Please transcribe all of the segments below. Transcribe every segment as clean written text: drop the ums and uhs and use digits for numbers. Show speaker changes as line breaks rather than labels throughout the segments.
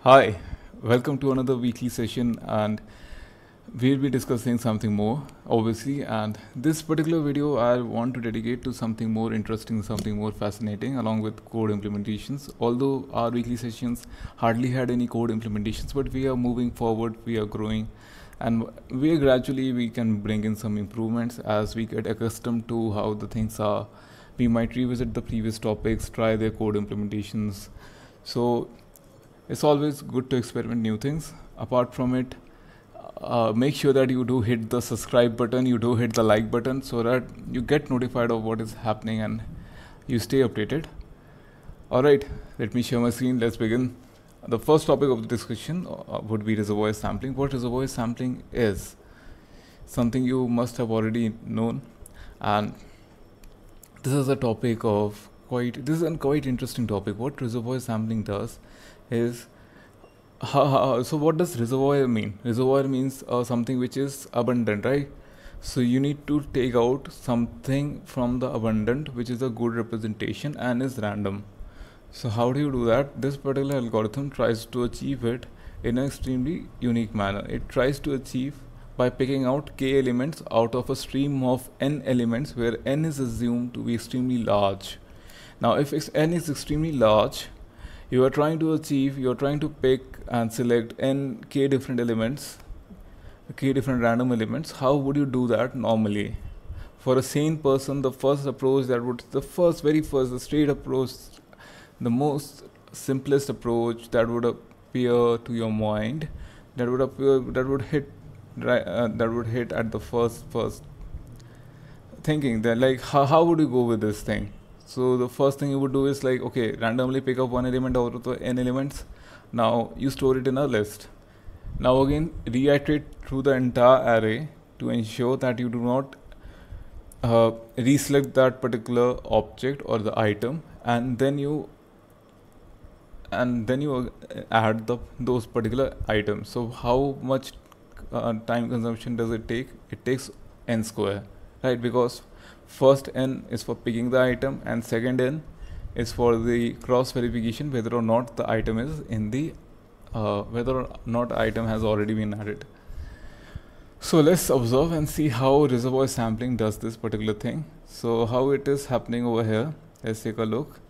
Hi, welcome to another weekly session, and we'll be discussing something more, obviously. And this particular video, I want to dedicate to something more interesting, something more fascinating, along with code implementations. Although our weekly sessions hardly had any code implementations, but we are moving forward, we are growing, and we can bring in some improvements as we get accustomed to how the things are. We might revisit the previous topics, try their code implementations. So it's always good to experiment new things. Apart from it, make sure that you do hit the subscribe button, you do hit the like button, so that you get notified of what is happening and you stay updated. All right, let me share my screen. Let's begin. The first topic of the discussion would be reservoir sampling. What reservoir sampling is? Something you must have already known, and this is a topic of this is a quite interesting topic. What reservoir sampling does is so what does reservoir mean? Reservoir means something which is abundant, right? So you need to take out something from the abundant which is a good representation and is random. So how do you do that? This particular algorithm tries to achieve it in an extremely unique manner. It tries to achieve by picking out k elements out of a stream of n elements where n is assumed to be extremely large. Now if n is extremely large, you are trying to pick and select n k different elements, k different random elements. How would you do that normally? For a sane person, the first approach the straight approach, the most simplest approach that would appear to your mind, that would hit at the first thinking that, like, how would you go with this thing? So the first thing you would do is, like, okay, randomly pick up one element out of the n elements. Now you store it in a list. Now again reiterate through the entire array to ensure that you do not reselect that particular object or the item, and then you add those particular items. So how much time consumption does it take? It takes n square, right? Because first n is for picking the item and second n is for the cross verification whether or not the item is in the whether or not item has already been added. So let's observe and see how reservoir sampling does this particular thing. So how it is happening over here, let's take a look.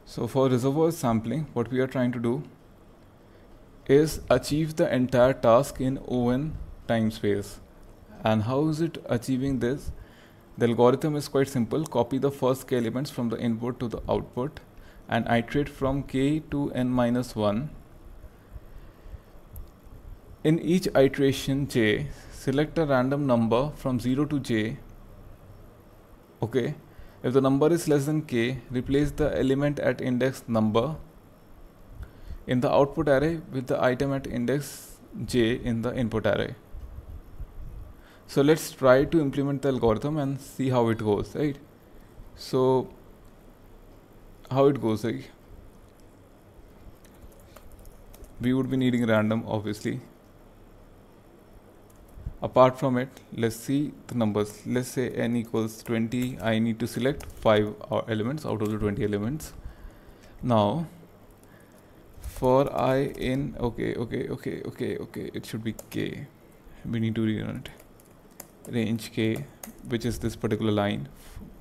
So for reservoir sampling, what we are trying to do is achieve the entire task in O(n) time space. And how is it achieving this? The algorithm is quite simple. Copy the first k elements from the input to the output and iterate from k to n minus 1. In each iteration j, select a random number from 0 to j. Okay. If the number is less than k, replace the element at index number in the output array with the item at index j in the input array. So let's try to implement the algorithm and see how it goes, right? So how it goes, like, we would be needing random, obviously. Apart from it, let's see the numbers. Let's say n equals 20. I need to select 5 elements out of the 20 elements. Now for I in okay, it should be k. We need to rerun it. Range k, which is this particular line.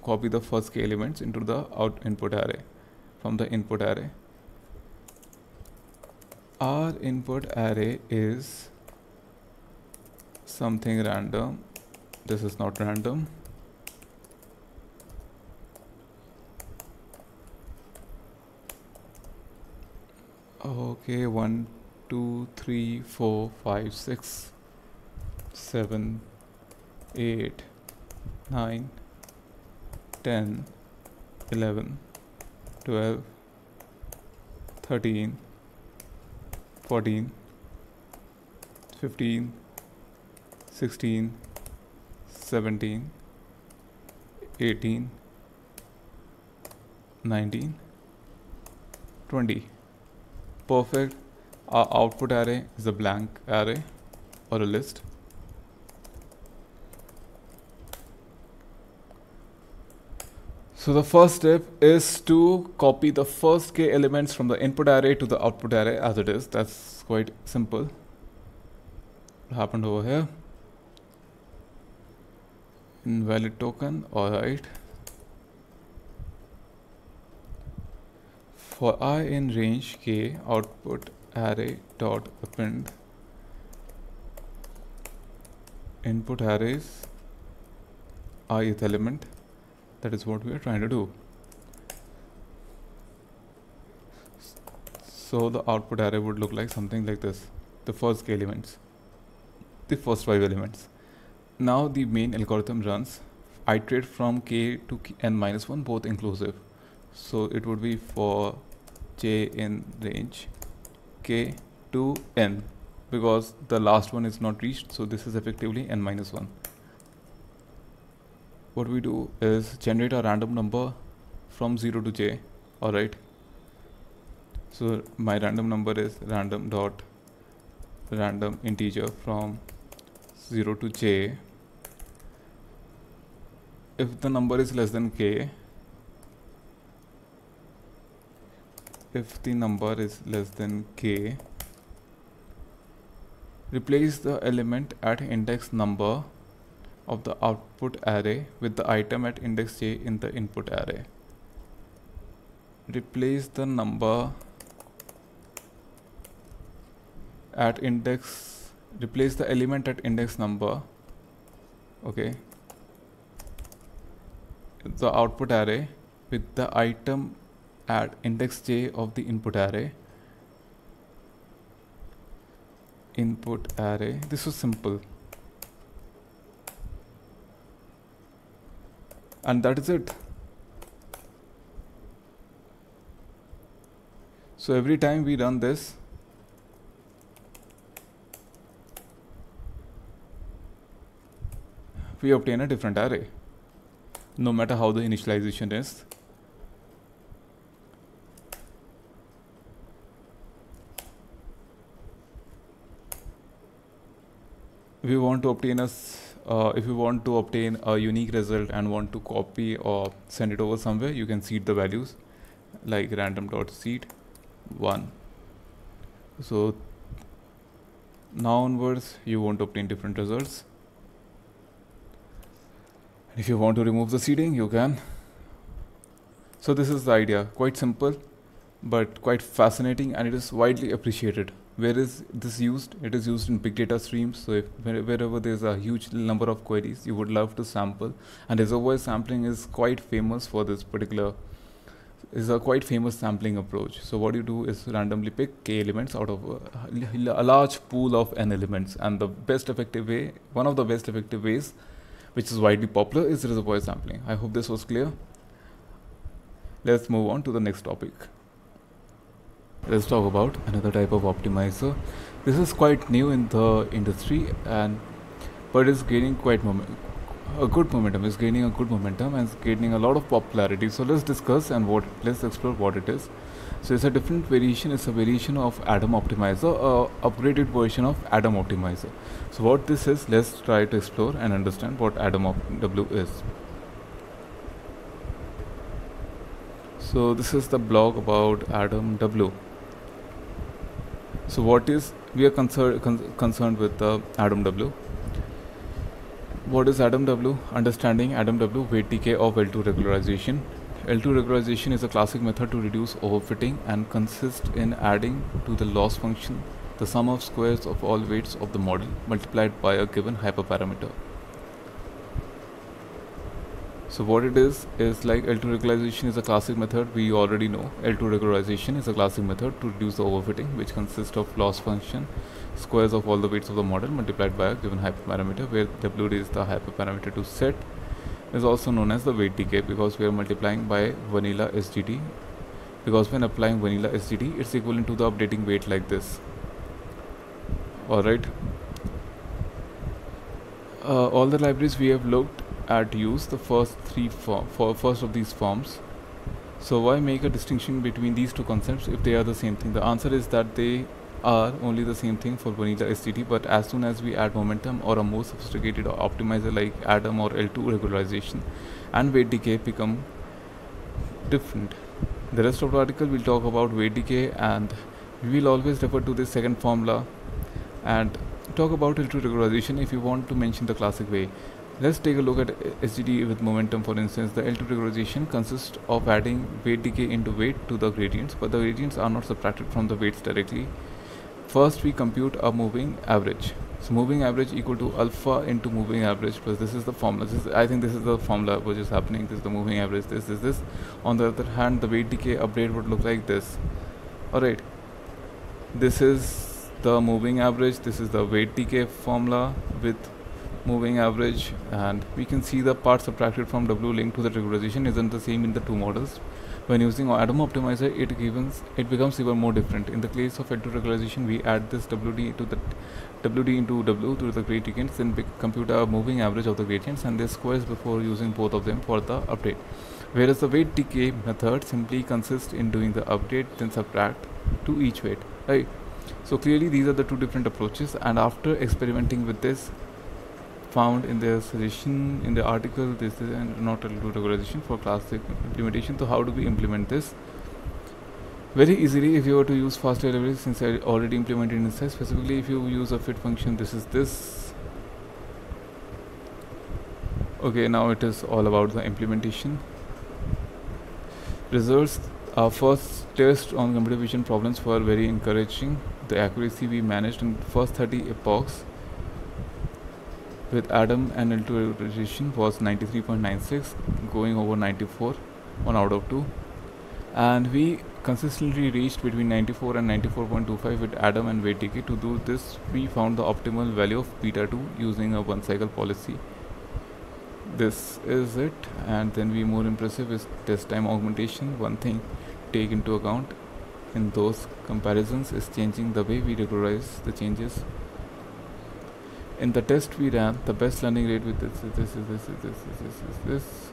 Copy the first k elements into the input array from the input array. Our input array is something random. This is not random. Okay, 1 2 3 4 5 6 7 8 9 10 11 12 13 14 15 16 17 18 19 20. Perfect. Our output array is a blank array or a list. So the first step is to copy the first k elements from the input array to the output array as it is. That's quite simple. What happened over here? Invalid token. Alright. For I in range k, output array dot append input arrays ith element. That is what we are trying to do. So the output array would look like something like this. The first k elements, the first 5 elements. Now the main algorithm runs, iterate from k to n minus 1, both inclusive. So it would be for j in range k to n, because the last one is not reached, so this is effectively n minus 1. What we do is generate a random number from 0 to j. Alright, so my random number is random dot random integer from 0 to j. If the number is less than k, if the number is less than k, replace the element at index number of the output array with the item at index j in the input array. Replace the number at index, replace the element at index number, okay, the output array with the item at index j of the input array. Input array, this was simple. And that is it. So every time we run this, we obtain a different array, no matter how the initialization is. If we want to obtain a unique result and want to copy or send it over somewhere, you can seed the values like random.seed 1. So now onwards you won't obtain different results. And if you want to remove the seeding, you can. So this is the idea, quite simple but quite fascinating, and it is widely appreciated. Where is this used? It is used in big data streams. So if wherever there's a huge number of queries, you would love to sample, and reservoir sampling is quite famous for this particular, is a quite famous sampling approach. So what you do is randomly pick k elements out of a large pool of n elements, and the best effective way, one of the best effective ways, which is widely popular, is reservoir sampling. I hope this was clear. Let's move on to the next topic. Let's talk about another type of optimizer. This is quite new in the industry, but it's gaining a good momentum. It's gaining a good momentum and it's gaining a lot of popularity. So let's discuss and let's explore what it is. So it's a different variation. It's a variation of Atom Optimizer, upgraded version of Atom Optimizer. So what this is, let's try to explore and understand what Atom W is. So this is the blog about Atom W. So what is, we are concerned with the Atom W. What is Atom W? Understanding Atom W, weight decay of L2 regularization. L2 regularization is a classic method to reduce overfitting and consists in adding to the loss function the sum of squares of all weights of the model multiplied by a given hyperparameter. So what it is like L2 regularization is a classic method. We already know L2 regularization is a classic method to reduce the overfitting, which consists of loss function squares of all the weights of the model multiplied by a given hyperparameter, where W is the hyperparameter to set, is also known as the weight decay, because we are multiplying by vanilla SGD. Because when applying vanilla SGD, it's equivalent to the updating weight like this. Alright. All the libraries we have looked at use the first of these forms. So why make a distinction between these two concepts if they are the same thing? The answer is that they are only the same thing for vanilla SGD, but as soon as we add momentum or a more sophisticated optimizer like Atom or L2 regularization, and weight decay become different. The rest of the article will talk about weight decay, and we will always refer to this second formula and talk about L2 regularization if you want to mention the classic way. Let's take a look at SGD with momentum. For instance, the L2 regularization consists of adding weight decay into weight to the gradients, but the gradients are not subtracted from the weights directly. First, we compute a moving average. So moving average equal to alpha into moving average plus, this is the formula. I think this is the formula which is happening. This is the moving average. This. On the other hand, the weight decay update would look like this. Alright. This is the moving average. This is the weight decay formula with moving average, and we can see the part subtracted from W linked to the regularization isn't the same in the two models. When using Adam optimizer, it becomes even more different. In the case of L2 regularization, we add this WD into W to the gradients, then compute a moving average of the gradients, and this squares before using both of them for the update. Whereas the weight decay method simply consists in doing the update then subtract to each weight. Right. So clearly these are the two different approaches, and after experimenting with this, found in their suggestion in the article, this is not L2 regularization for classic implementation. So how do we implement this? Very easily, if you were to use fast delivery, since I already implemented inside. Specifically, if you use a fit function, this is this. Okay, now it is all about the implementation. Results. Our first test on computer vision problems were very encouraging. The accuracy we managed in first 30 epochs with Adam and L2 regularization was 93.96, going over 94, 1 out of 2. And we consistently reached between 94 and 94.25 with Adam and weight decay. To do this, we found the optimal value of beta 2 using a one cycle policy. This is it. And then we more impressive is test time augmentation. One thing take into account in those comparisons is changing the way we regularize the changes. In the test we ran, the best learning rate with this.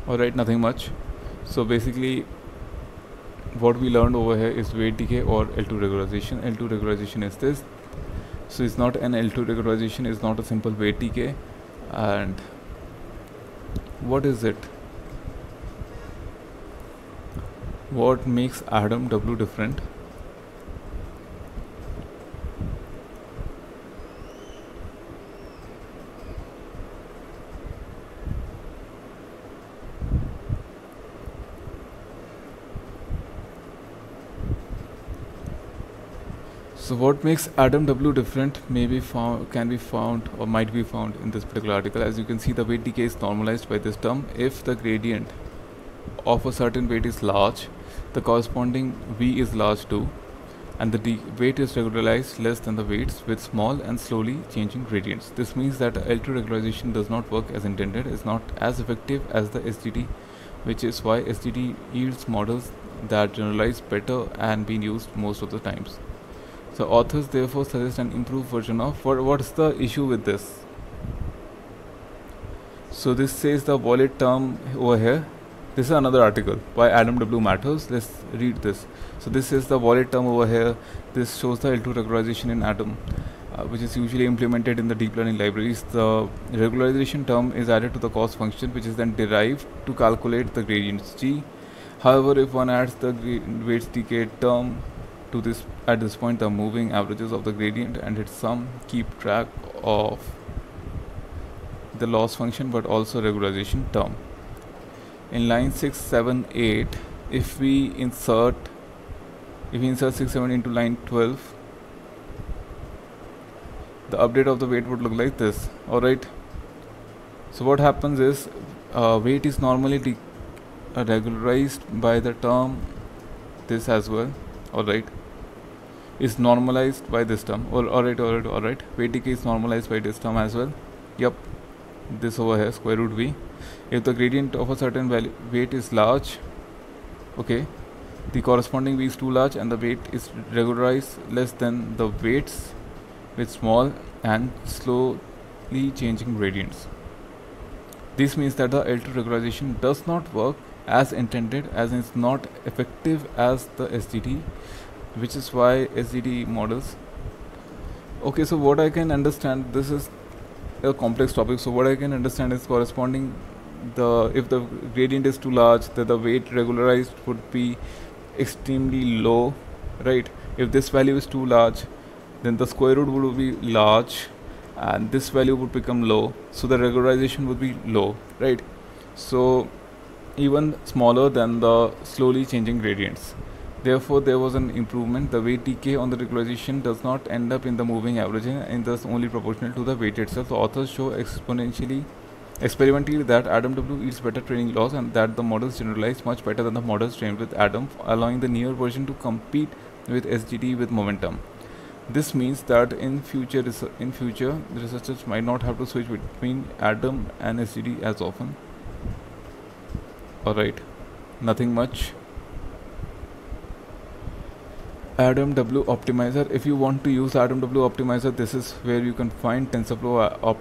Alright, nothing much. So basically what we learned over here is weight decay or L2 regularization. L2 regularization is this. So it's not an L2 regularization, it's not a simple weight decay. And what is it? What makes Adam W different? So what makes Adam W different can be found or might be found in this particular article. As you can see, the weight decay is normalized by this term. If the gradient of a certain weight is large, the corresponding V is large too, and the weight is regularized less than the weights with small and slowly changing gradients. This means that L2 regularization does not work as intended, is not as effective as the SGD, which is why SGD yields models that generalize better and being used most of the times. So authors therefore suggest an improved version of what's the issue with this? So this says the wallet term over here. This is another article by Adam W. Matters. Let's read this. So this is the wallet term over here. This shows the L2 regularization in Adam, which is usually implemented in the deep learning libraries. The regularization term is added to the cost function, which is then derived to calculate the gradients G. However, if one adds the weights decay term to this at this point, the moving averages of the gradient and its sum keep track of the loss function but also regularization term. In line 6, 7, 8, if we insert 6, 7 into line 12, the update of the weight would look like this. Alright, so what happens is weight is normally regularized by the term this as well. Alright, is normalized by this term. Alright. Weight decay is normalized by this term as well. Yep, this over here, square root V. If the gradient of a certain value weight is large, okay, the corresponding V is too large and the weight is regularized less than the weights with small and slowly changing gradients. This means that the L2 regularization does not work as intended, as it's not effective as the SGD, which is why SGD models. Okay, so what I can understand, this is a complex topic, so what I can understand is corresponding if the gradient is too large, then the weight regularized would be extremely low, right? If this value is too large, then the square root would be large and this value would become low, so the regularization would be low, right? So even smaller than the slowly changing gradients. Therefore, there was an improvement. The weight decay on the regularization does not end up in the moving averaging and thus only proportional to the weight itself. The authors show experimentally that Adam W yields better training loss and that the models generalize much better than the models trained with Adam, allowing the newer version to compete with SGD with momentum. This means that in future the researchers might not have to switch between Adam and SGD as often. Alright, nothing much. Adam W optimizer. If you want to use Adam W optimizer, this is where you can find TensorFlow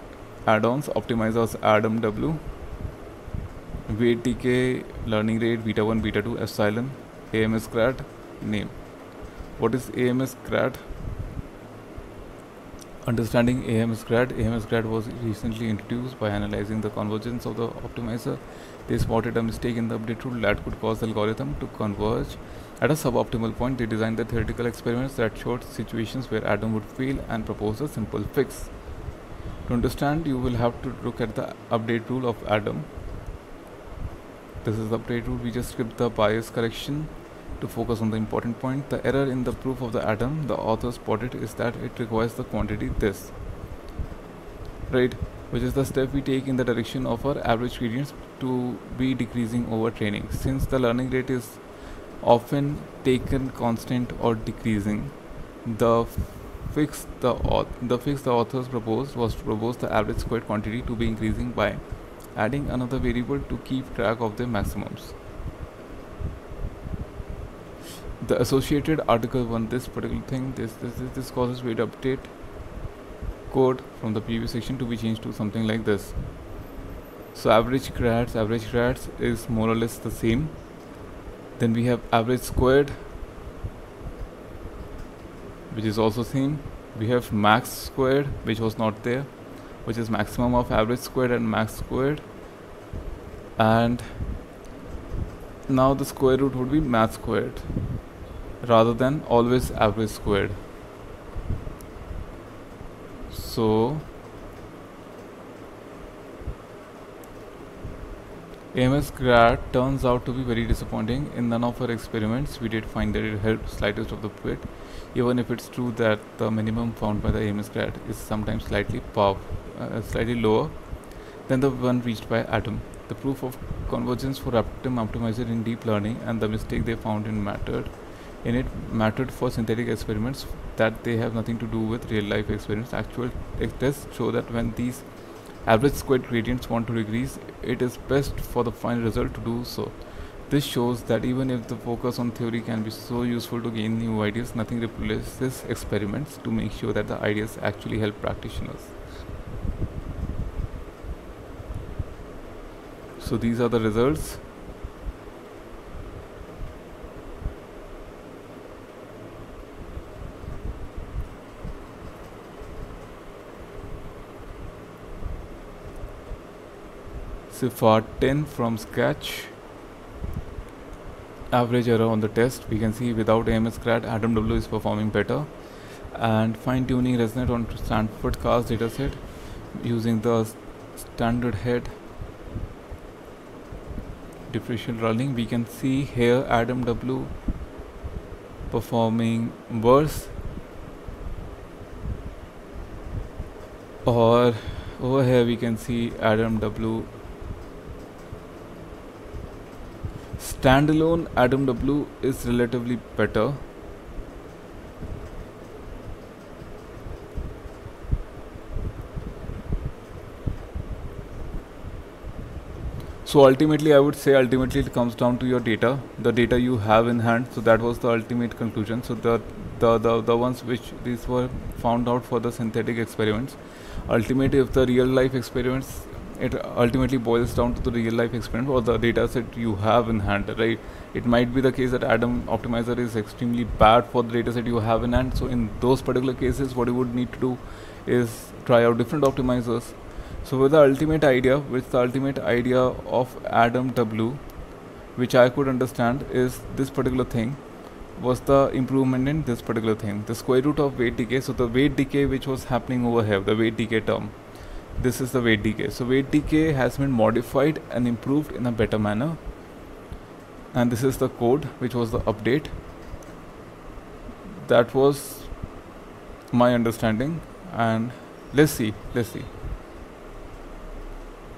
add-ons. Optimizers Adam W, weight decay, learning rate, beta 1, beta 2, epsilon, AMS grad, name. What is AMS grad? Understanding AMS grad. AMS grad was recently introduced. By analyzing the convergence of the optimizer, they spotted a mistake in the update rule that could cause the algorithm to converge at a suboptimal point. They designed the theoretical experiments that showed situations where Adam would fail and proposed a simple fix. To understand, you will have to look at the update rule of Adam. This is the update rule. We just skipped the bias correction to focus on the important point. The error in the proof of the Adam the author spotted is that it requires the quantity this, right, which is the step we take in the direction of our average gradients to be decreasing over training. Since the learning rate is often taken constant or decreasing, the fix the authors proposed was to propose the average squared quantity to be increasing by adding another variable to keep track of their maximums. The associated article 1, this particular thing, this causes weight update code from the previous section to be changed to something like this. So average grads is more or less the same. Then we have average squared, which is also same. We have max squared, which was not there, which is maximum of average squared and max squared. And now the square root would be max squared rather than always average squared. So AMS grad turns out to be very disappointing. In none of our experiments we did find that it helped slightest of the bit, even if it's true that the minimum found by the AMS grad is sometimes slightly lower than the one reached by Adam. The proof of convergence for Adam optimizer in deep learning and the mistake they found mattered for synthetic experiments that they have nothing to do with real life experiments. Actual tests show that when these average squared gradients want to decrease, it is best for the final result to do so. This shows that even if the focus on theory can be so useful to gain new ideas, nothing replaces experiments to make sure that the ideas actually help practitioners. So these are the results. CIFAR 10 from Scratch. Average error on the test. We can see without AMS grad, Adam W is performing better. And fine-tuning ResNet on Stanford CAST dataset using the standard head differential learning. We can see here Adam W performing worse, or over here we can see Adam W standalone. Adam W is relatively better. So ultimately, I would say it comes down to your data, the data you have in hand. So that was the ultimate conclusion. So the ones which these were found out for the synthetic experiments. Ultimately, if the real life experiments, it ultimately boils down to the real life experiment or the data set you have in hand, right? It might be the case that Adam optimizer is extremely bad for the data set you have in hand. So in those particular cases, what you would need to do is try out different optimizers So with the ultimate idea of Adam W, which I could understand, is this particular thing was the improvement in this particular thing, the square root of weight decay. So the weight decay which was happening over here, the weight decay term, this is the weight decay. So weight decay has been modified and improved in a better manner, and this is the code which was the update. That was my understanding, and let's see.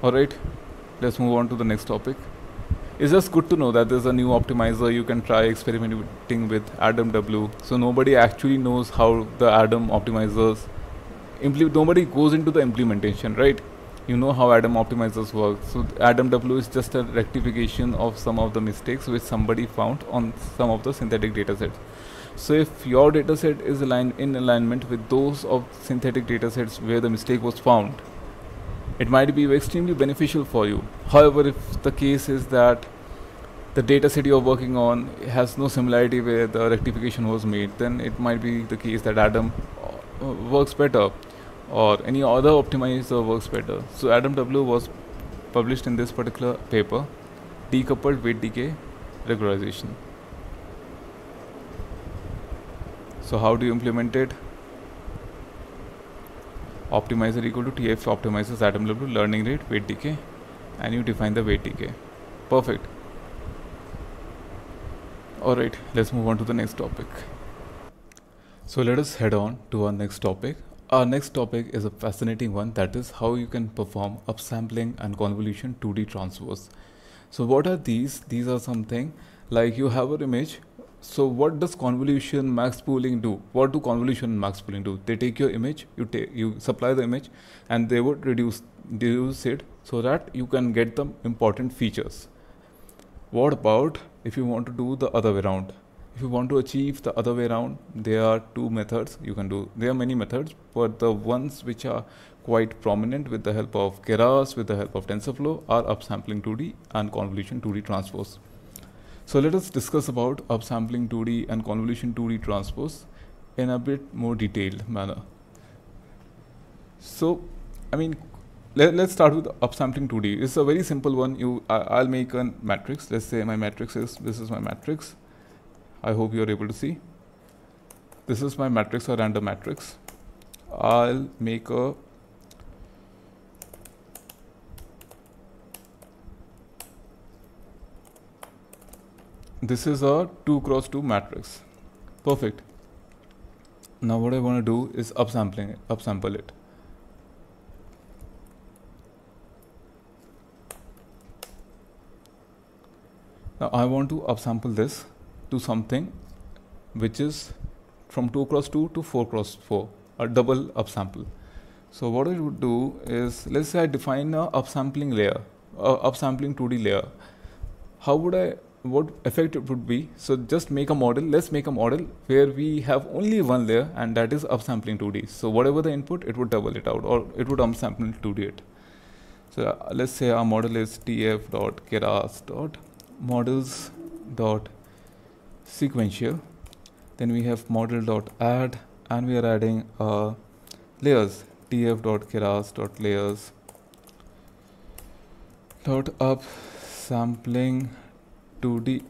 Alright, let's move on to the next topic. It's just good to know that there's a new optimizer you can try experimenting with, Adam W. So nobody actually knows how the Adam optimizers nobody goes into the implementation, right? You know how Adam optimizers work. So Adam W is just a rectification of some of the mistakes which somebody found on some of the synthetic datasets. So if your dataset is in alignment with those of synthetic datasets where the mistake was found, it might be extremely beneficial for you. However, if the case is that the dataset you're working on has no similarity where the rectification was made, then it might be the case that Adam works better, or any other optimizer works better. So Adam W was published in this particular paper, Decoupled Weight Decay Regularization. So how do you implement it? Optimizer equal to TF optimizers Adam W learning rate weight decay, and you define the weight decay. Perfect. Alright, let's move on to the next topic. So let us head on to our next topic. Our next topic is a fascinating one, that is how you can perform upsampling and convolution 2D transfers. So what are these? These are something like you have an image. So what does convolution max pooling do? What do convolution and max pooling do? They take your image, you supply the image, and they would reduce it so that you can get the important features. What about if you want to do the other way around? If you want to achieve the other way around, there are two methods you can do. There are many methods, but the ones which are quite prominent with the help of Keras, with the help of TensorFlow, are upsampling 2D and convolution 2D transpose. So let us discuss about upsampling 2D and convolution 2D transpose in a bit more detailed manner. So, I mean, let's start with upsampling 2D. It's a very simple one. I'll make a matrix. Let's say my matrix is, this is my matrix. I hope you're able to see. This is my matrix, or random matrix. I'll make a this is a 2x2 matrix. Perfect. Now what I want to do is upsample it. Now I want to upsample this to something which is from 2x2 to 4x4, a double upsample. So what I would do is, let's say I define a upsampling layer, upsampling 2D layer. What effect it would be? So just make a model. Let's make a model where we have only one layer, and that is upsampling 2D. So whatever the input, it would double it out, or it would upsample 2D it. So let's say our model is tf.keras.models.sequential. Then we have model.add, and we are adding layers, tf.keras.layers.upsampling 2D,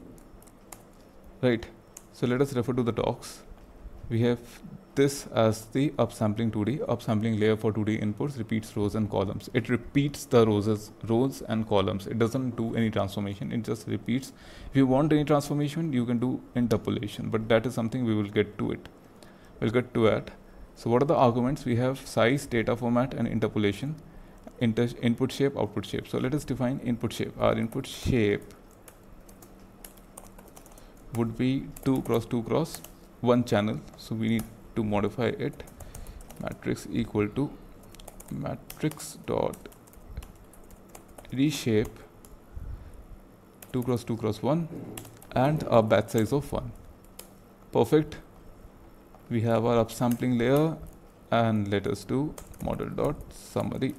right? So let us refer to the docs. We have this as the upsampling 2D, upsampling layer for 2D inputs, repeats rows and columns. It repeats the rows and columns. It doesn't do any transformation, it just repeats. If you want any transformation, you can do interpolation, but that is something we will get to it. We'll get to it. So what are the arguments? We have size, data format, and interpolation, input shape, output shape. So let us define input shape. Our input shape would be 2x2x1 channel. So we need to modify it. Matrix equal to matrix dot reshape 2x2x1 and a batch size of 1. Perfect. We have our upsampling layer, and let us do model dot summary.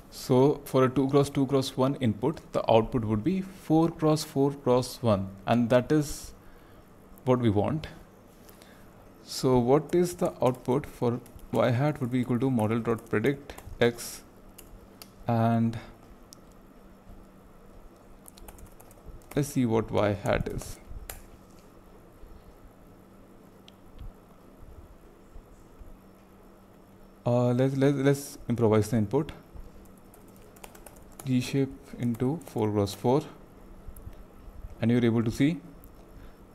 So for a 2x2x1 input, the output would be 4x4x1, and that is what we want. So what is the output for y hat would be equal to model dot predict x, and let's see what y hat is. Let's improvise the input. G-shape into 4x4, and you're able to see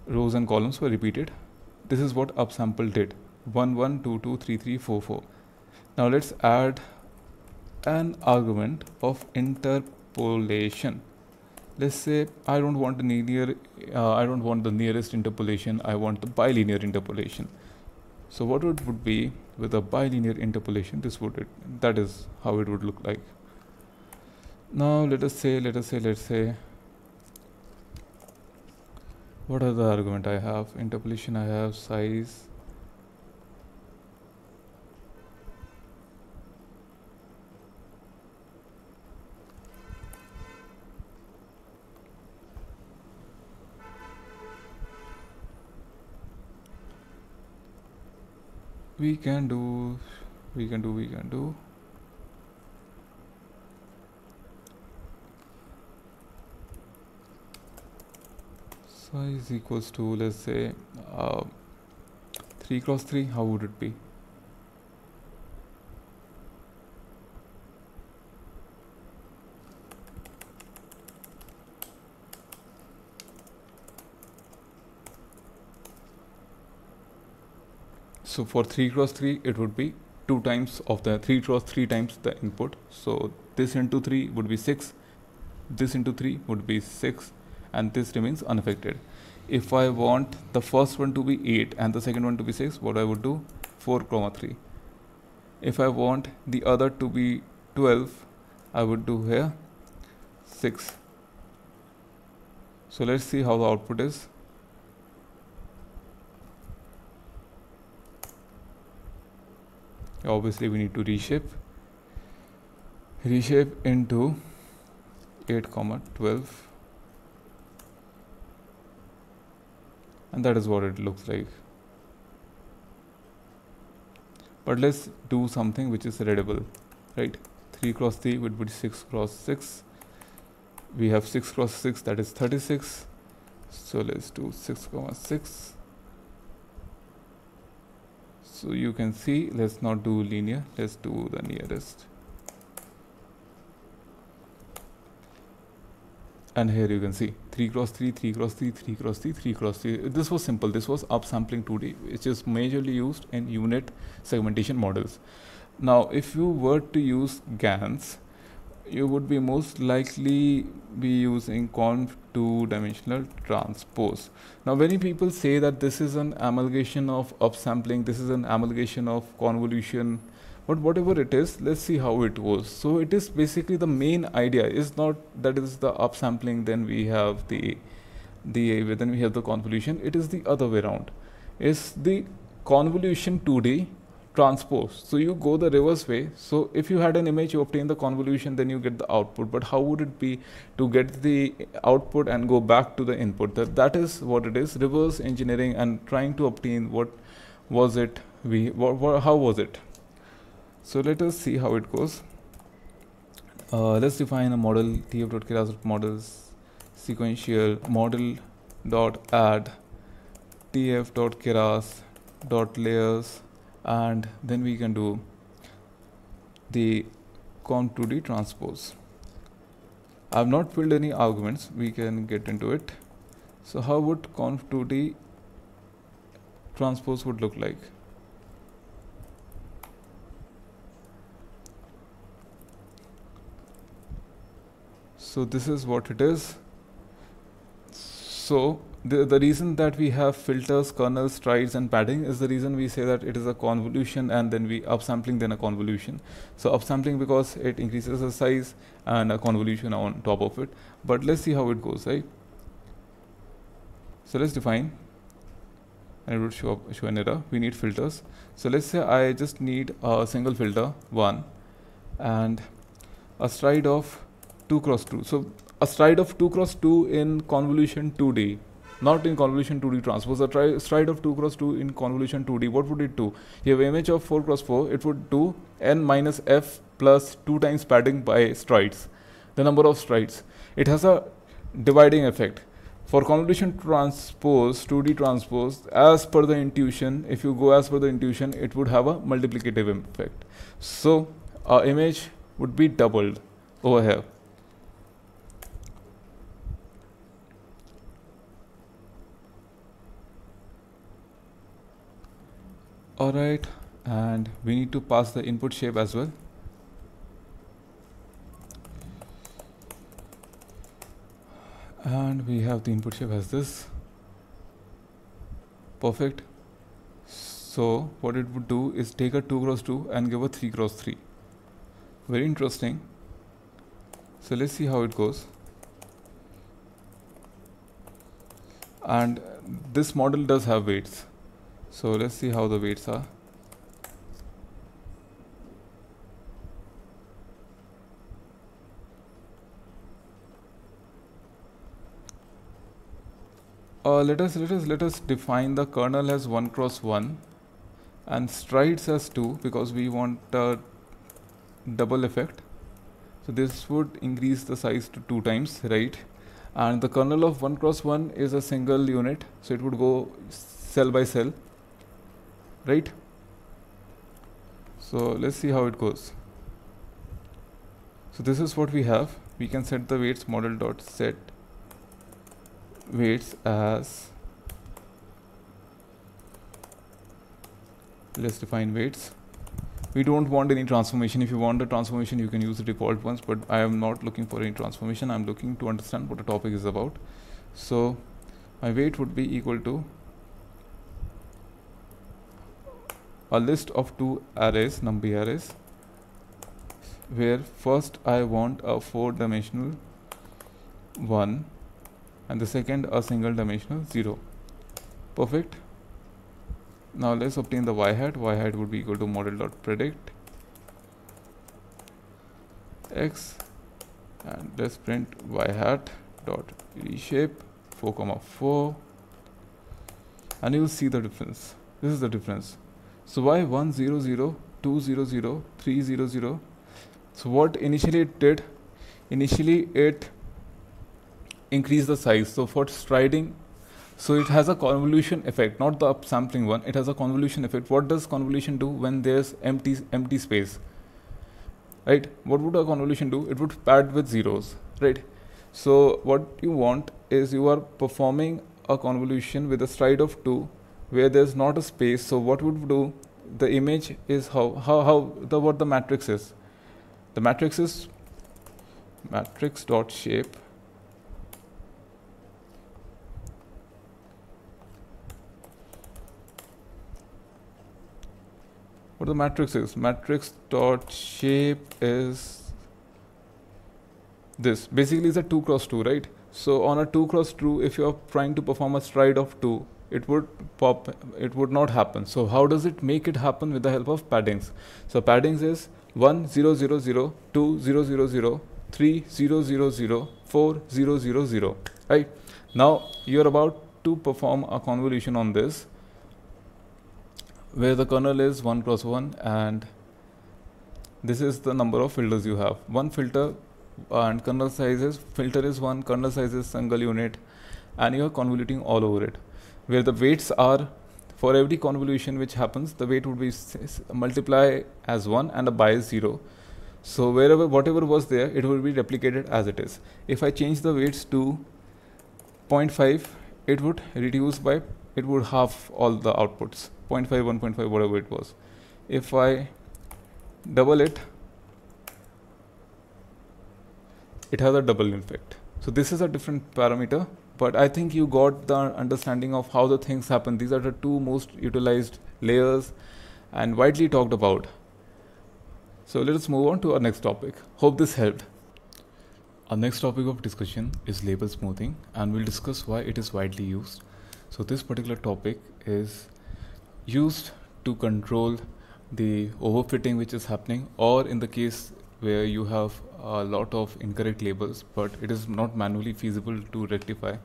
rows and columns were repeated. This is what upsample did. 1 1 2 2 3 3 4 4. Now let's add an argument of interpolation. Let's say I don't want the nearest interpolation, I want the bilinear interpolation. So what it would be with a bilinear interpolation, that is how it would look like. Now let's say what are the argument I have? Interpolation I have size. We can do size equals to, let's say 3 cross 3. How would it be? So for 3 cross 3 it would be 2 times of the 3 cross 3 times the input. So this into 3 would be 6, this into 3 would be 6, and this remains unaffected. If I want the first one to be 8 and the second one to be 6, what I would do? 4 comma 3. If I want the other to be 12, I would do here 6. So let's see how the output is. Obviously we need to reshape into 8 comma 12, and that is what it looks like. But let's do something which is readable, right? 3 cross 3 would be 6 cross 6. We have 6 cross 6, that is 36. So let's do 6 comma 6. So you can see, let's not do linear, let's do the nearest. And here you can see 3 cross 3, 3 cross 3, 3 cross 3, 3 cross 3. This was simple. This was upsampling 2D, which is majorly used in unit segmentation models. Now, if you were to use GANs, you would be most likely be using conv 2-dimensional transpose. Now many people say that this is an amalgamation of upsampling, this is an amalgamation of convolution, but whatever it is, let's see how it goes. So it is basically, the main idea is not that is the upsampling, then we have the convolution. It is the other way around. It's the convolution 2D transpose. So you go the reverse way. So if you had an image, you obtain the convolution, then you get the output. But how would it be to get the output and go back to the input? That is what it is, reverse engineering and trying to obtain what was it, how was it. So let us see how it goes. Let's define a model, tf.keras models sequential model dot add tf.keras dot layers, and then we can do the conv 2D transpose. I have not filled any arguments, we can get into it. So how would conv 2D transpose would look like? So this is what it is. So the reason that we have filters, kernels, strides and padding is the reason we say that it is a convolution, and then we upsampling, then a convolution. So upsampling because it increases the size, and a convolution on top of it. But let's see how it goes, right? So let's define, and it would show an error. We need filters. So let's say I just need a single filter 1 and a stride of 2 cross 2. So a stride of 2 cross 2 in convolution 2D. not in convolution 2D transpose. The stride of 2 cross 2 in convolution 2D, what would it do? You have image of 4 cross 4, it would do n minus f plus 2 times padding by strides, the number of strides. It has a dividing effect. For convolution transpose, 2D transpose, as per the intuition, if you go as per the intuition, it would have a multiplicative effect. So our image would be doubled over here. Alright, and we need to pass the input shape as well. And we have the input shape as this. Perfect. So what it would do is take a 2 cross 2 and give a 3 cross 3. Very interesting. So let's see how it goes. And this model does have weights. So let's see how the weights are. Let us define the kernel as 1 cross 1 and strides as 2 because we want a double effect. So this would increase the size to 2 times, right? And the kernel of 1 cross 1 is a single unit, so it would go cell by cell, right? So let's see how it goes. So this is what we have. We can set the weights model dot set weights as, let's define weights. We don't want any transformation. If you want a transformation, you can use the default ones, but I am not looking for any transformation. I'm looking to understand what the topic is about. So my weight would be equal to a list of 2 arrays, numpy arrays, where first I want a 4-dimensional 1 and the second a single dimensional 0. Perfect. Now let's obtain the y hat. Y hat would be equal to model dot predict x, and let's print y hat dot reshape 4 comma 4, and you will see the difference. This is the difference. So y 1 0 0 2 0 0 3 0 0. So what initially it did, initially it increased the size. So for striding, so it has a convolution effect, not the upsampling one. It has a convolution effect. What does convolution do when there's empty space, right? What would a convolution do? It would pad with zeros, right? So what you want is you are performing a convolution with a stride of 2 where there's not a space. So what would do? The image is what the matrix is. The matrix is matrix dot shape what the matrix is. Matrix dot shape is this. Basically it's a 2 cross 2, right? So on a 2 cross 2, if you are trying to perform a stride of 2, it would pop, it would not happen. So how does it make it happen? With the help of paddings. So paddings is 1 0 0 0 2 0 0 0 3 0 0 0 4 0 0 0, right? Now you are about to perform a convolution on this where the kernel is 1 cross 1 and this is the number of filters you have. One filter and kernel size is, filter is 1, kernel size is single unit, and you are convoluting all over it, where the weights are, for every convolution which happens, the weight would be multiply as 1 and a bias 0. So wherever, whatever was there, it will be replicated as it is. If I change the weights to 0.5, it would reduce by, it would halve all the outputs, 0.5, 1.5, whatever it was. If I double it, it has a double effect. So this is a different parameter, but I think you got the understanding of how the things happen. These are the two most utilized layers and widely talked about. So let us move on to our next topic. Hope this helped. Our next topic of discussion is label smoothing, and we'll discuss why it is widely used. So this particular topic is used to control the overfitting which is happening, or in the case where you have a lot of incorrect labels but it is not manually feasible to rectify,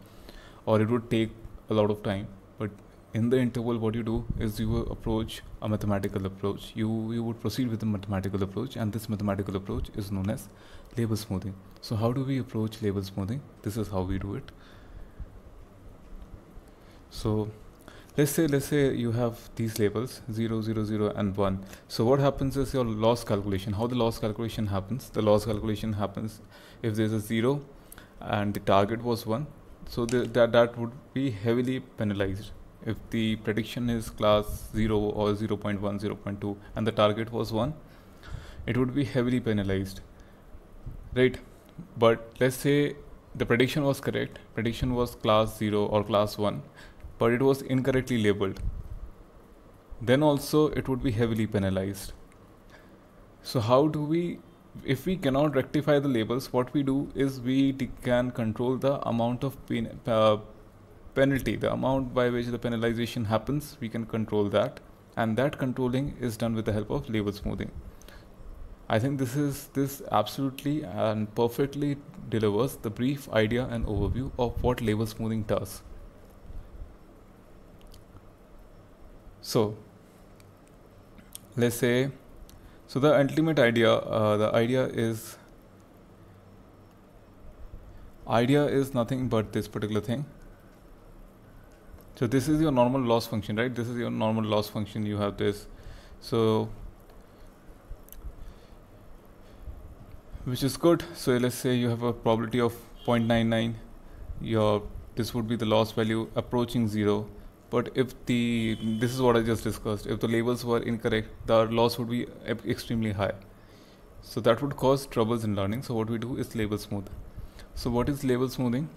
or it would take a lot of time, but in the interval what you do is you will approach a mathematical approach. You would proceed with a mathematical approach, and this mathematical approach is known as label smoothing. So how do we approach label smoothing? This is how we do it. So let's say you have these labels 0, 0, 0 and 1. So what happens is your loss calculation. How the loss calculation happens? The loss calculation happens if there's a 0 and the target was 1. So that would be heavily penalized. If the prediction is class 0 or 0.1, 0.2 and the target was 1, it would be heavily penalized, right? But let's say the prediction was correct, prediction was class 0 or class 1, but it was incorrectly labeled, then also it would be heavily penalized. So how do we, if we cannot rectify the labels, what we do is we can control the amount of penalty, the amount by which the penalization happens, we can control that, and that controlling is done with the help of label smoothing. I think this absolutely and perfectly delivers the brief idea and overview of what label smoothing does. So let's say, so the ultimate idea, the idea is nothing but this particular thing. So this is your normal loss function, right? This is your normal loss function. You have this, so which is good. So let's say you have a probability of 0.99. This would be the loss value approaching 0. But if this is what I just discussed, if the labels were incorrect, the loss would be extremely high. So that would cause troubles in learning. So what we do is label smooth. So what is label smoothing?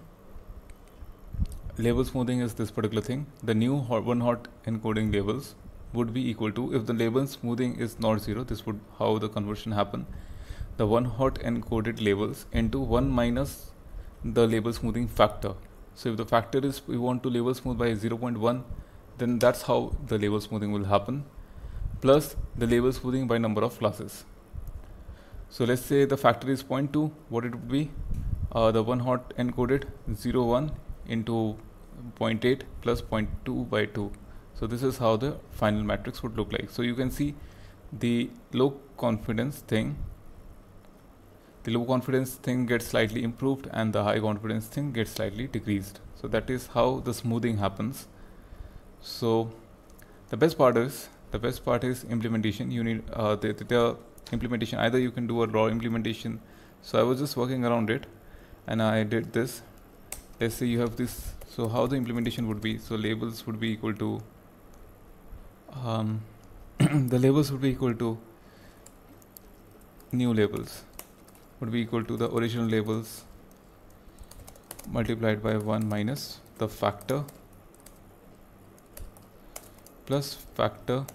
Label smoothing is this particular thing. The new one-hot encoding labels would be equal to, if the label smoothing is not 0, this would how the conversion happen. The one-hot encoded labels into 1 minus the label smoothing factor. So if the factor is, we want to label smooth by 0.1, then that's how the label smoothing will happen, plus the label smoothing by number of classes. So let's say the factor is 0.2, what it would be? The one hot encoded 0.1 into 0.8 plus 0.2 by 2. So this is how the final matrix would look like. So you can see the low confidence thing. The low confidence thing gets slightly improved and the high confidence thing gets slightly decreased. So that is how the smoothing happens. So the best part is implementation. You need the implementation. Either you can do a raw implementation. So I was just working around it and I did this. Let's say you have this. So how the implementation would be? So labels would be equal to the labels would be equal to new labels would be equal to the original labels multiplied by 1 minus the factor plus factor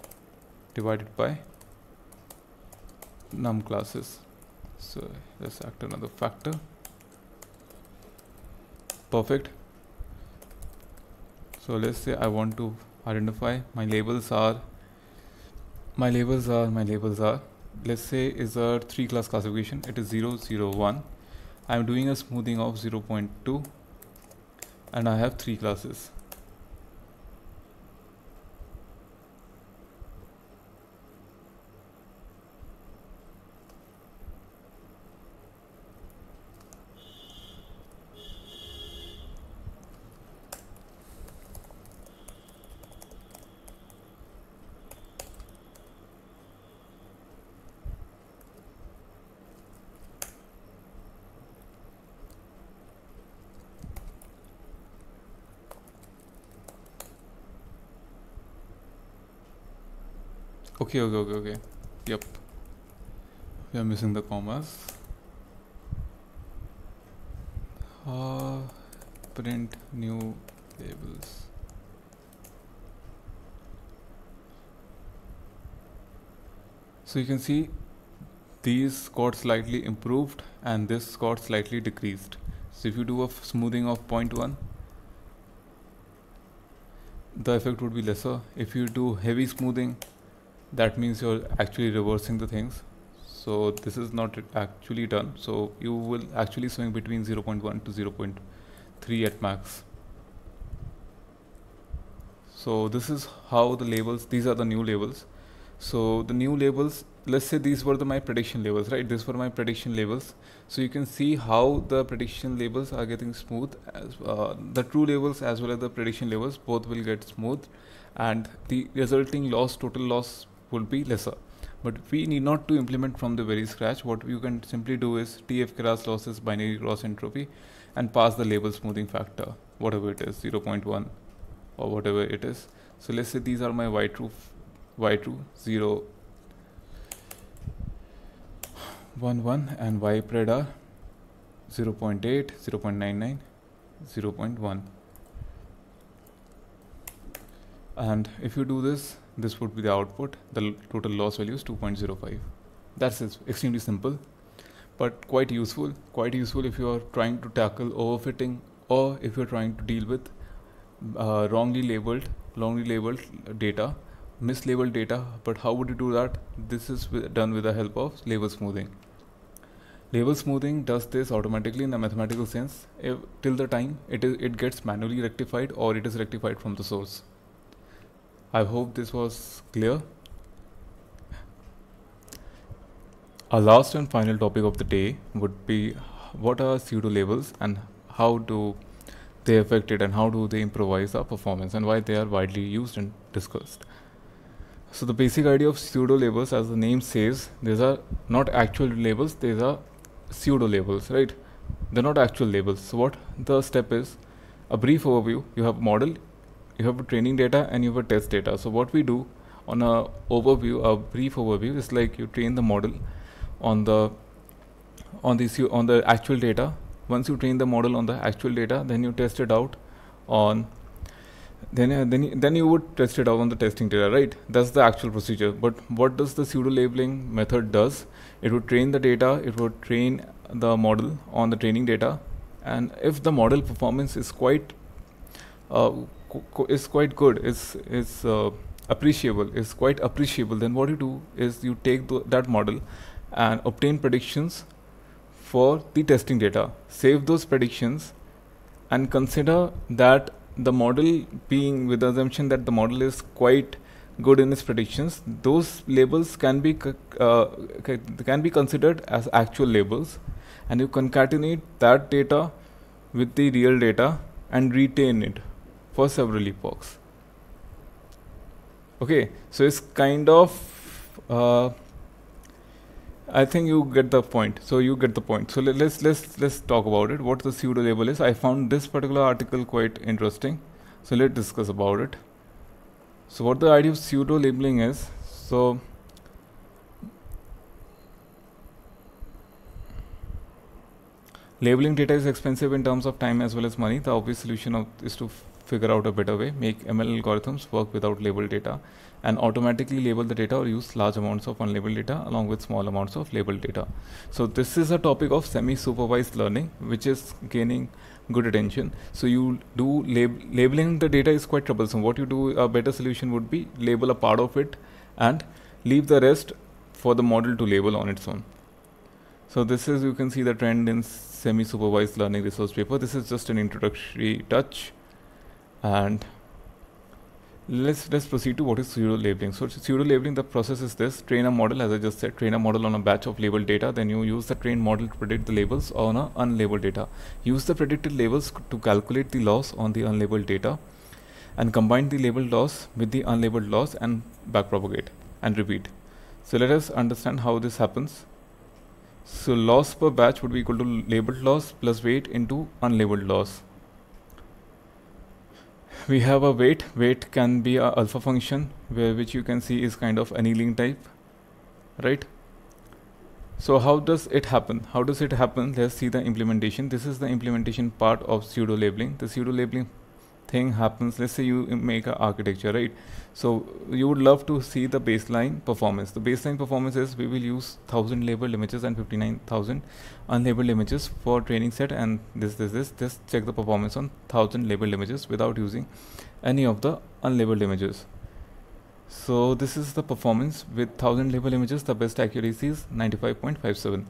divided by num classes. So let's act another factor. Perfect. So let's say I want to identify my labels are let's say is a 3 class classification. It is 0, 0, 1. I am doing a smoothing of 0.2 and I have 3 classes. Okay. Yep. We are missing the commas. Print new labels. So you can see these got slightly improved and this got slightly decreased. So if you do a smoothing of 0.1, the effect would be lesser. If you do heavy smoothing, that means you're actually reversing the things. So this is not actually done. So you will actually swing between 0.1 to 0.3 at max. So this is how the labels, these are the new labels. So the new labels, let's say these were my prediction labels, right? These were my prediction labels. So you can see how the prediction labels are getting smooth, as the true labels as well as the prediction labels both will get smooth, and the resulting loss, total loss, would be lesser. But we need not to implement from the very scratch. What you can simply do is TF Keras losses binary cross entropy and pass the label smoothing factor, whatever it is, 0.1 or whatever it is. So let's say these are my y2 0 1 1 and y pred are 0.8 0.99 0.1, and if you do this, this would be the output. The total loss value is 2.05. That's extremely simple, but quite useful if you are trying to tackle overfitting, or if you're trying to deal with wrongly labeled data, mislabeled data. But how would you do that? This is done with the help of label smoothing. Label smoothing does this automatically in a mathematical sense till the time it gets manually rectified or it is rectified from the source. I hope this was clear. Our last and final topic of the day would be what are pseudo labels and how do they affect it, and how do they improvise our performance, and why they are widely used and discussed. So the basic idea of pseudo labels, as the name says, these are not actual labels, these are pseudo labels, right? They're not actual labels. So what the step is, a brief overview. You have a model, you have a training data, and you have a test data. So what we do on a brief overview is like you train the model on the actual data. Once you train the model on the actual data, then you test it out on then you would test it out on the testing data, right? That's the actual procedure. But what does the pseudo labeling method does? It would train the data, it would train the model on the training data, and if the model performance is quite good, is quite appreciable, then what you do is you take that model and obtain predictions for the testing data, save those predictions, and consider that the model, being with the assumption that the model is quite good in its predictions, those labels can be considered as actual labels, and you concatenate that data with the real data and retain it for several epochs. Okay, so it's kind of I think you get the point. So let's talk about it. What the pseudo label is. I found this particular article quite interesting, so let's discuss about it. So what the idea of pseudo labeling is. So labeling data is expensive in terms of time as well as money. The obvious solution is to figure out a better way, make ML algorithms work without labeled data, and automatically label the data or use large amounts of unlabeled data along with small amounts of labeled data. So this is a topic of semi-supervised learning, which is gaining good attention. So you do labeling the data is quite troublesome. What you do, a better solution would be label a part of it and leave the rest for the model to label on its own. So this is, you can see the trend in semi-supervised learning resource paper. This is just an introductory touch, and let's proceed to what is pseudo labeling. So pseudo labeling, the process is this: train a model, as I just said, train a model on a batch of labeled data. Then you use the trained model to predict the labels on a unlabeled data. Use the predicted labels to calculate the loss on the unlabeled data, and combine the labeled loss with the unlabeled loss and backpropagate and repeat. So let us understand how this happens. So loss per batch would be equal to labeled loss plus weight into unlabeled loss. We have a weight. Weight can be a alpha function, which you can see is kind of annealing type, right? So how does it happen? Let's see the implementation. This is the implementation part of pseudo labeling. The pseudo labeling thing happens. Let's say you make an architecture, right? So you would love to see the baseline performance. The baseline performance is we will use 1000 labeled images and 59,000 unlabeled images for training set, and this. Just check the performance on 1000 labeled images without using any of the unlabeled images. So this is the performance with 1000 labeled images. The best accuracy is 95.57.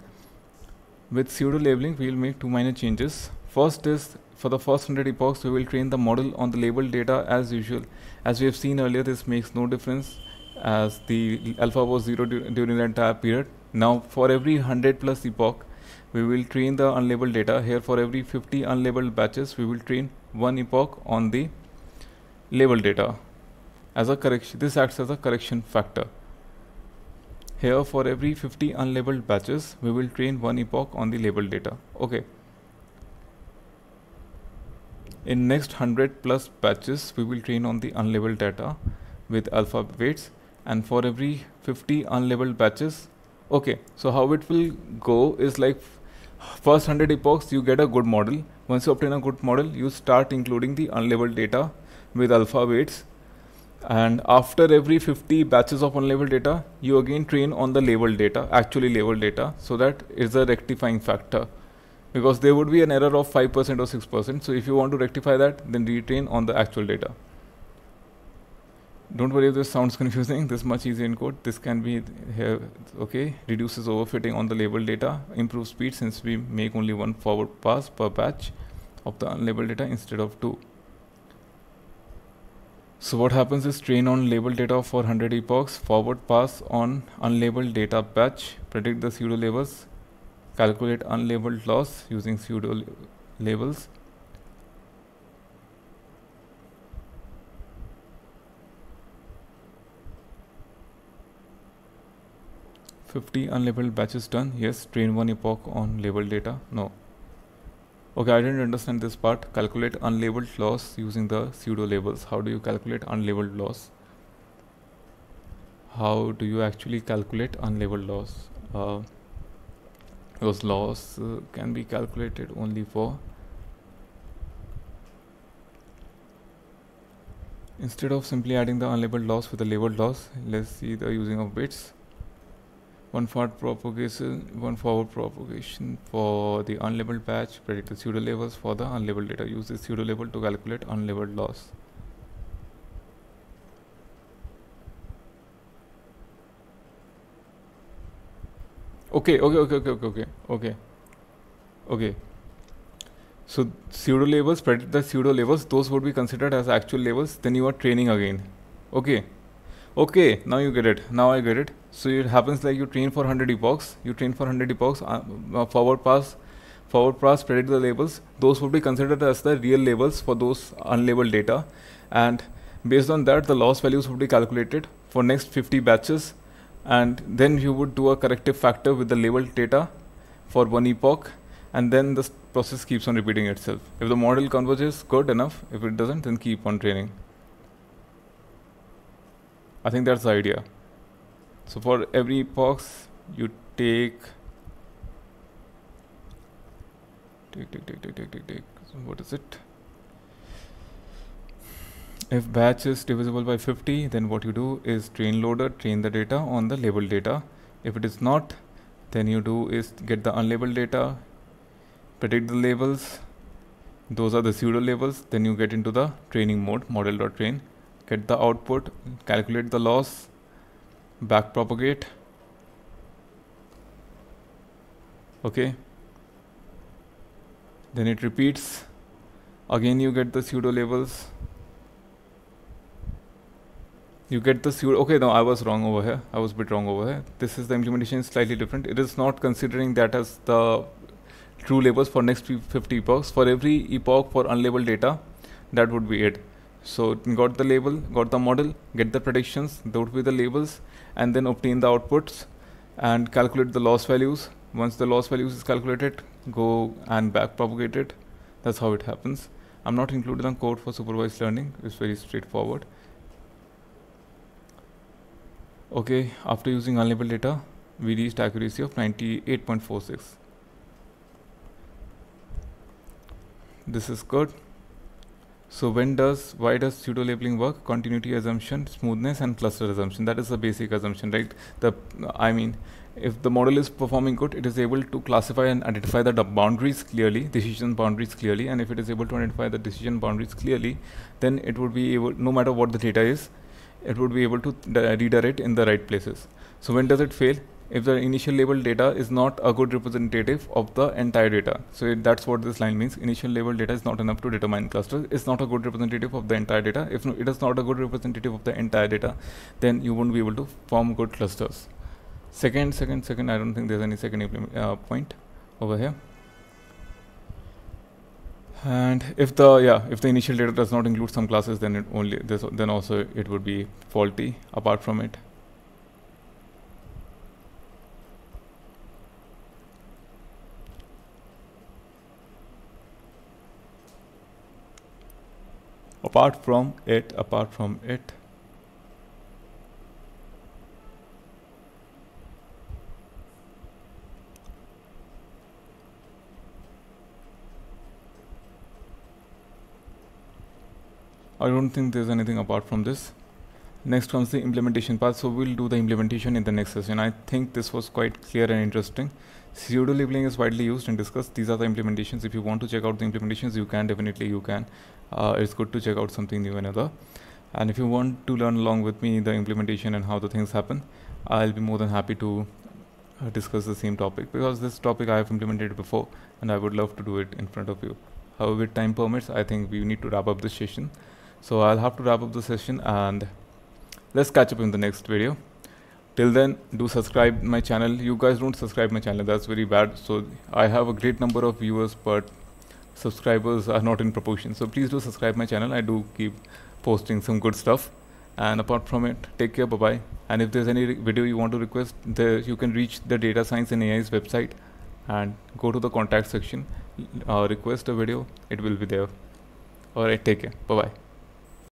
With pseudo labeling, we will make two minor changes. First is, for the first 100 epochs, we will train the model on the labeled data as usual. As we have seen earlier, this makes no difference as the alpha was 0 during the entire period. Now for every 100 plus epoch, we will train the unlabeled data. Here for every 50 unlabeled batches, we will train one epoch on the labeled data. As a correction, this acts as a correction factor. Here for every 50 unlabeled batches, we will train one epoch on the labeled data. Okay. In next 100 plus batches, we will train on the unlabeled data with alpha weights, and for every 50 unlabeled batches. Okay, so how it will go is like first 100 epochs you get a good model. Once you obtain a good model, you start including the unlabeled data with alpha weights, and after every 50 batches of unlabeled data, you again train on the labeled data, actually labeled data, so that is a rectifying factor, because there would be an error of 5% or 6%. So if you want to rectify that, then retrain on the actual data. Don't worry if this sounds confusing, this much easier in code. This can be here, okay. Reduces overfitting on the labeled data, improves speed since we make only one forward pass per batch of the unlabeled data instead of two. So what happens is train on labeled data for 100 epochs, forward pass on unlabeled data batch, predict the pseudo labels, calculate unlabeled loss using pseudo labels. "50 unlabeled batches done." Yes. Train one epoch on labeled data. No. Okay, I didn't understand this part. Calculate unlabeled loss using the pseudo labels. How do you calculate unlabeled loss? How do you actually calculate unlabeled loss? Because loss can be calculated only for, instead of simply adding the unlabeled loss with the labeled loss, let's see the using of bits. One forward propagation for the unlabeled batch, predict the pseudo labels for the unlabeled data. Use the pseudo label to calculate unlabeled loss. Okay. So pseudo labels, predict the pseudo labels, those would be considered as actual labels. Then you are training again. Okay, now you get it. Now I get it. So it happens like you train for 100 epochs. Forward pass, predict the labels. Those would be considered as the real labels for those unlabeled data, and based on that, the loss values would be calculated for next 50 batches, and then you would do a corrective factor with the labeled data for one epoch, and then the process keeps on repeating itself. If the model converges, good enough. If it doesn't, then keep on training. I think that's the idea. So for every epochs, you take. So what is it? If batch is divisible by 50, then what you do is train loader, train the data on the labeled data. If it is not, then you do is get the unlabeled data, predict the labels. Those are the pseudo labels. Then you get into the training mode, model.train. Get the output, calculate the loss, backpropagate. Okay. Then it repeats. Again you get the pseudo labels. You get the pseudo. Okay, no, I was wrong over here. I was a bit wrong over here. This is the implementation is slightly different. It is not considering that as the true labels for next 50 epochs. For every epoch for unlabeled data, that would be it. So got the label, got the model, get the predictions, that would be the labels, and then obtain the outputs and calculate the loss values. Once the loss values is calculated, go and backpropagate it. That's how it happens. I'm not including the code for supervised learning. It's very straightforward. Okay, after using unlabeled data, we reached accuracy of 98.46. This is good. So why does pseudo labeling work? Continuity assumption, smoothness, and cluster assumption. That is the basic assumption, right? If the model is performing good, it is able to classify and identify the boundaries clearly, decision boundaries clearly. And if it is able to identify the decision boundaries clearly, then it would be able, no matter what the data is, it would be able to redirect in the right places. So when does it fail? if the initial label data is not a good representative of the entire data. So that's what this line means. Initial label data is not enough to determine clusters. It's not a good representative of the entire data. If it is not a good representative of the entire data, then you won't be able to form good clusters. Second, I don't think there's any second point over here. And if the initial data does not include some classes, then then also it would be faulty. Apart from it, apart from it, I don't think there's anything apart from this. Next comes the implementation part. So we'll do the implementation in the next session. I think this was quite clear and interesting. Pseudo labeling is widely used and discussed. These are the implementations. If you want to check out the implementations, you can, definitely you can. It's good to check out something new and other. And if you want to learn along with me the implementation and how the things happen, I'll be more than happy to discuss the same topic, because this topic I have implemented before and I would love to do it in front of you. However, time permits, I think we need to wrap up this session. So I'll have to wrap up the session and let's catch up in the next video. Till then, do subscribe my channel. You guys don't subscribe my channel, that's very bad. So I have a great number of viewers, but subscribers are not in proportion. So please do subscribe my channel. I do keep posting some good stuff. And apart from it, take care, bye-bye. And if there's any video you want to request, you can reach the Data Science and AI's website and go to the contact section, request a video, it will be there. Alright, take care, bye-bye.